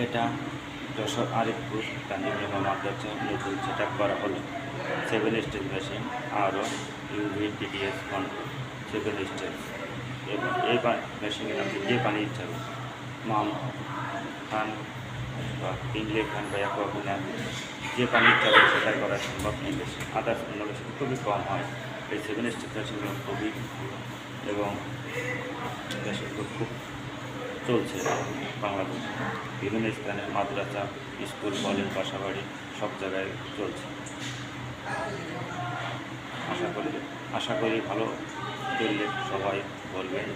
এটা যশোর আরিফপুর গান্ধীবাড়ি মাদ্রাসা নতুন set up করা হলো 7 স্টেজ মেশিন আরও ইউভি টিডিএস কন্ট্রোল 7 স্টেজ। এবং এই মেশিনে আপনি যে পানি ইচ্ছা হবে মাম খান বা কিনলে খান বা অ্যাকোয়াগুলার যে পানি ইচ্ছা হবে সেটা করা সম্ভব এই মেশিন। আদার্স অন্য মেশিন খুবই কম হয়। এই 7 স্টেজ মেশিনগুলো খুবই এবং মেশিনগুলো খুব চলছে বাংলাদেশ বিভিন্ন স্থানে মাদ্রাসা স্কুল কলেজ বাসাবাড়ি সব জায়গায় চলছে। আশা করি ভালো চললে সবাই বলবেন।